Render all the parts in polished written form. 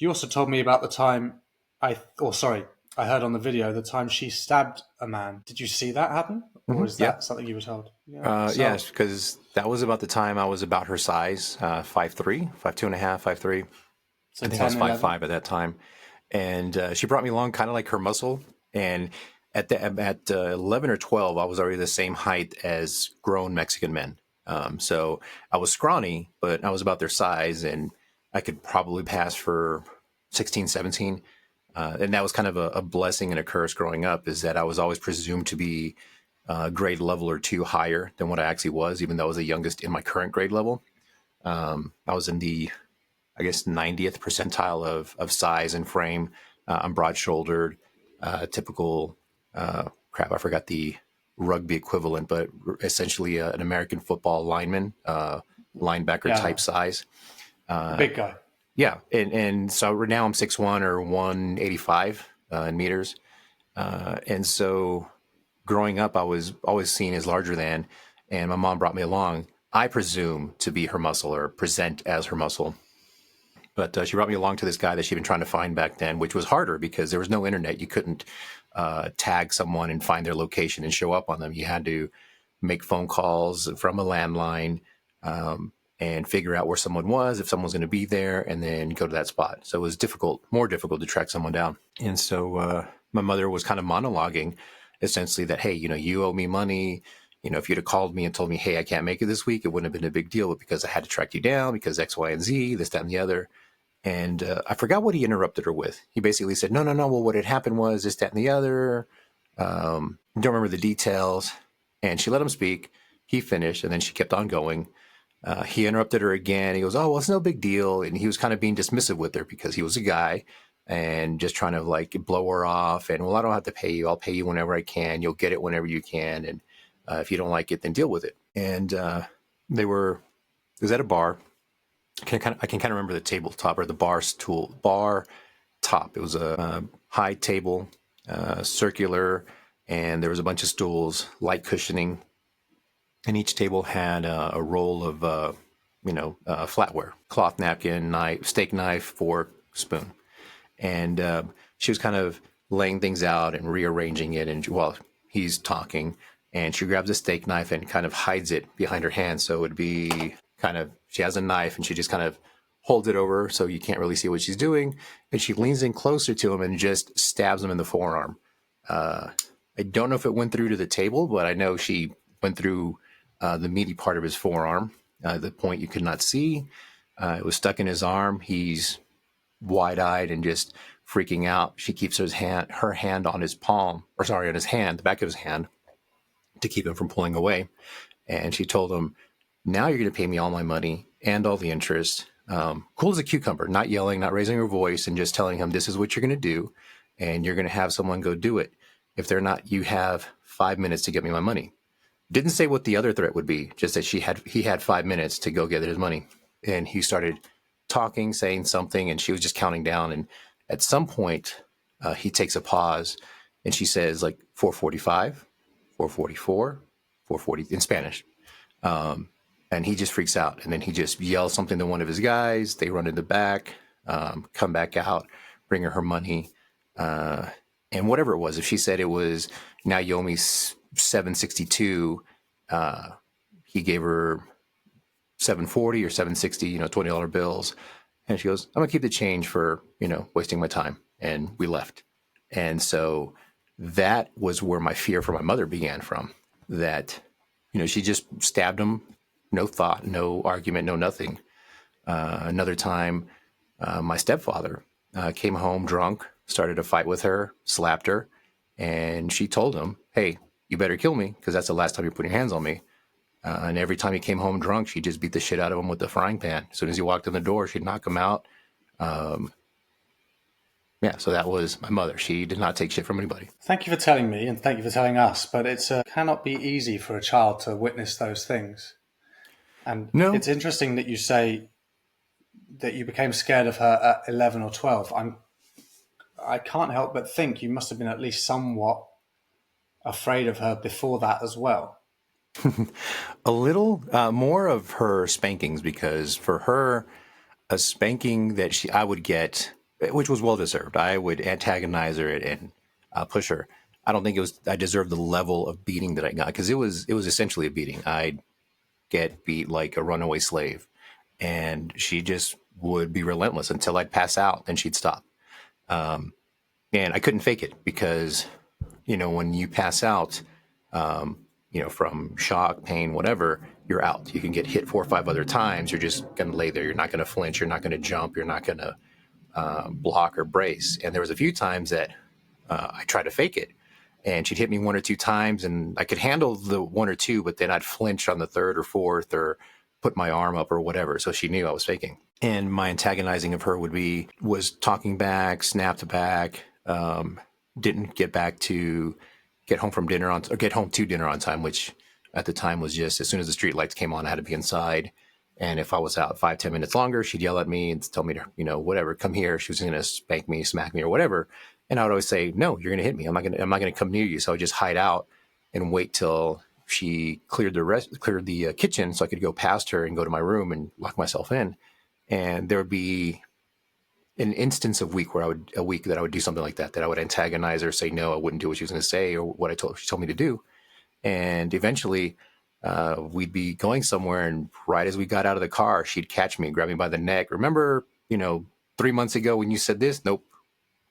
You also told me about the time I heard on the video the time she stabbed a man. Did you see that happen, or is Yeah. that something you were told? Yeah. Yes, So, because that was about the time I was about her size, 5'3", 5'2.5", 5'3". so I think I was 10, five 11. five at that time, and she brought me along kind of like her muscle. And at 11 or 12, I was already the same height as grown Mexican men. So I was scrawny, but I was about their size, and I could probably pass for 16, 17. And that was kind of a blessing and a curse growing up, is that I was always presumed to be grade level or two higher than what I actually was, even though I was the youngest in my current grade level. I was in the, I guess, 90th percentile of size and frame. I'm broad shouldered, typical, I forgot the rugby equivalent, but essentially an American football lineman, linebacker Yeah, type no, size. a big guy. Yeah. And so now I'm 6'1" or 185 in meters. And so growing up, I was always seen as larger than, and my mom brought me along, I presume, to be her muscle or present as her muscle. But she brought me along to this guy that she'd been trying to find back then, which was harder because there was no internet. You couldn't tag someone and find their location and show up on them. You had to make phone calls from a landline and figure out where someone was, if someone was going to be there, and then go to that spot. So it was difficult, more difficult to track someone down. And so my mother was kind of monologuing essentially that, hey, you owe me money. If you'd have called me and told me, hey, I can't make it this week, it wouldn't have been a big deal. But because I had to track you down, because X, Y, and Z, this, that, and the other. And I forgot what he interrupted her with. He basically said, no. Well, what had happened was this, that, and the other. Don't remember the details. And she let him speak. He finished, and then she kept on going. He interrupted her again. He goes, oh, well, it's no big deal. And he was kind of being dismissive with her because he was a guy and just trying to like blow her off. And, well, I don't have to pay you. I'll pay you whenever I can. You'll get it whenever you can. And if you don't like it, then deal with it. And it was at a bar. I can kind of remember the tabletop or the bar top. It was a high table, circular, and there was a bunch of stools, light cushioning, and each table had a roll of flatware, cloth napkin, knife, steak knife, fork, spoon, and she was kind of laying things out and rearranging it, and while he's talking, and she grabs a steak knife and kind of hides it behind her hand, so it would be kind of, she has a knife and she just kind of holds it over so you can't really see what she's doing, and she leans in closer to him and just stabs him in the forearm. I don't know if it went through to the table, but I know she went through the meaty part of his forearm, the point you could not see. It was stuck in his arm. He's wide-eyed and just freaking out. She keeps her hand on his palm, on his hand, the back of his hand, to keep him from pulling away. And she told him, now you're going to pay me all my money and all the interest. Cool as a cucumber, not yelling, not raising her voice, and just telling him this is what you're going to do, and you're going to have someone go do it. If they're not, you have 5 minutes to get me my money. Didn't say what the other threat would be, just that he had 5 minutes to go get his money. And he started talking, saying something, and she was just counting down. And at some point, he takes a pause, and she says, like, 4:45, 4:44, 4:40 in Spanish. And he just freaks out. And then he just yells something to one of his guys. They run in the back, come back out, bring her money. And whatever it was, if she said it was, now you owe me $762, he gave her $740 or $760, $20 bills. And she goes, I'm going to keep the change for, wasting my time. And we left. And so that was where my fear for my mother began from. That, she just stabbed him. No thought, no argument, no nothing. Another time, my stepfather came home drunk, started a fight with her, slapped her, and she told him, hey, you better kill me because that's the last time you're putting your hands on me. And every time he came home drunk, she just beat the shit out of him with the frying pan. As soon as he walked in the door, she'd knock him out. So that was my mother. She did not take shit from anybody. Thank you for telling me, and thank you for telling us. But it cannot be easy for a child to witness those things. And No. it's interesting that you say that you became scared of her at 11 or 12. I can't help but think you must have been at least somewhat afraid of her before that as well. A little more of her spankings, because for her, a spanking that I would get which was well deserved. I would antagonize her and push her. I don't think I deserved the level of beating that I got, because it was essentially a beating. I'd get beat like a runaway slave, and she just would be relentless until I'd pass out, and she'd stop. And I couldn't fake it, because, when you pass out, from shock, pain, whatever, you're out. You can get hit 4 or 5 other times. You're just going to lay there. You're not going to flinch. You're not going to jump. You're not going to block or brace. And there was a few times that I tried to fake it, and she'd hit me 1 or 2 times, and I could handle the 1 or 2, but then I'd flinch on the third or fourth, or put my arm up or whatever. So she knew I was faking. And my antagonizing of her was talking back, snapped back, didn't get home to dinner on time, which at the time was just as soon as the street lights came on, I had to be inside. And if I was out 5-10 minutes longer, she'd yell at me and tell me to, whatever, come here. She was going to spank me, smack me, or whatever. And I would always say, no, you're going to hit me. I'm not going to come near you. So I would just hide out and wait till she cleared the kitchen, so I could go past her and go to my room and lock myself in. And there would be an instance a week that I would do something like that I would antagonize her, say no, I wouldn't do what she was going to say or what she told me to do. And eventually we'd be going somewhere, and right as we got out of the car, she'd catch me, grab me by the neck. Remember, 3 months ago when you said this? Nope.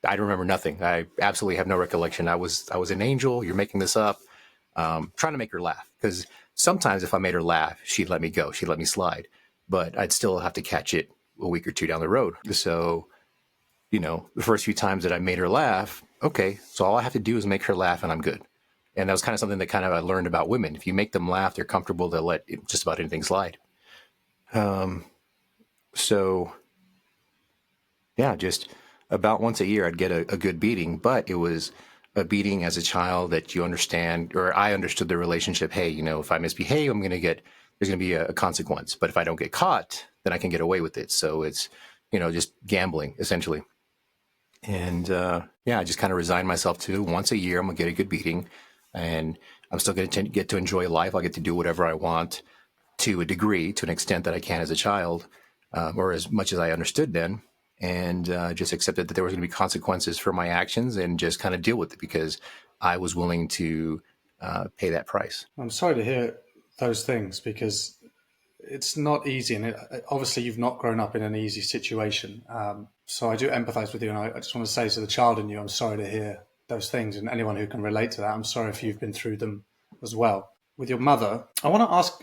I remember nothing. I absolutely have no recollection. I was an angel. You're making this up. Trying to make her laugh, because sometimes if I made her laugh, she'd let me go. She'd let me slide, but I'd still have to catch it a week or 2 down the road. So, the first few times that I made her laugh, okay, so all I have to do is make her laugh and I'm good. And that was kind of something that I learned about women. If you make them laugh, they're comfortable. They'll let just about anything slide. So yeah, just about once a year, I'd get a good beating, but it was a beating as a child that you understand, or I understood the relationship. Hey, if I misbehave, there's going to be a consequence. But if I don't get caught, then I can get away with it. So it's, just gambling essentially. And I just kind of resigned myself to once a year, I'm going to get a good beating, and I'm still going to get to enjoy life. I'll get to do whatever I want to a degree, to an extent that I can as a child, or as much as I understood then. And just accepted that there was going to be consequences for my actions, and just kind of deal with it, because I was willing to pay that price. I'm sorry to hear those things, because it's not easy. And obviously you've not grown up in an easy situation. So I do empathize with you. And I just want to say to the child in you, I'm sorry to hear those things. And anyone who can relate to that, I'm sorry if you've been through them as well. With your mother, I want to ask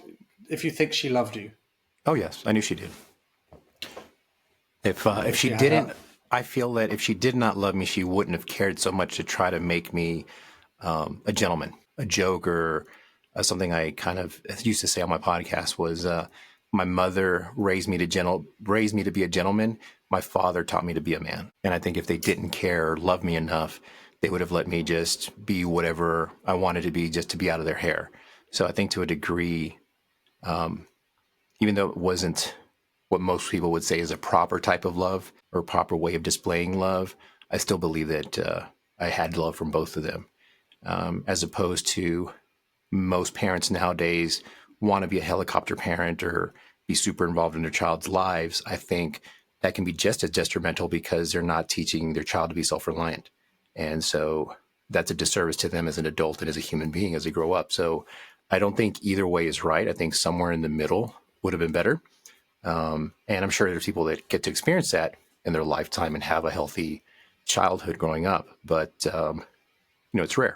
if you think she loved you. Oh, yes. I knew she did. If she didn't, I feel that if she did not love me, she wouldn't have cared so much to try to make me a gentleman. A joke, or something I kind of used to say on my podcast was, my mother raised me to be a gentleman. My father taught me to be a man. And I think if they didn't care or love me enough, they would have let me just be whatever I wanted to be, just to be out of their hair. So I think to a degree, even though it wasn't what most people would say is a proper type of love or proper way of displaying love, I still believe that I had love from both of them, as opposed to most parents nowadays want to be a helicopter parent or be super involved in their child's lives. I think that can be just as detrimental, because they're not teaching their child to be self-reliant. And so that's a disservice to them as an adult and as a human being as they grow up. So I don't think either way is right. I think somewhere in the middle would have been better. And I'm sure there's people that get to experience that in their lifetime and have a healthy childhood growing up, but it's rare.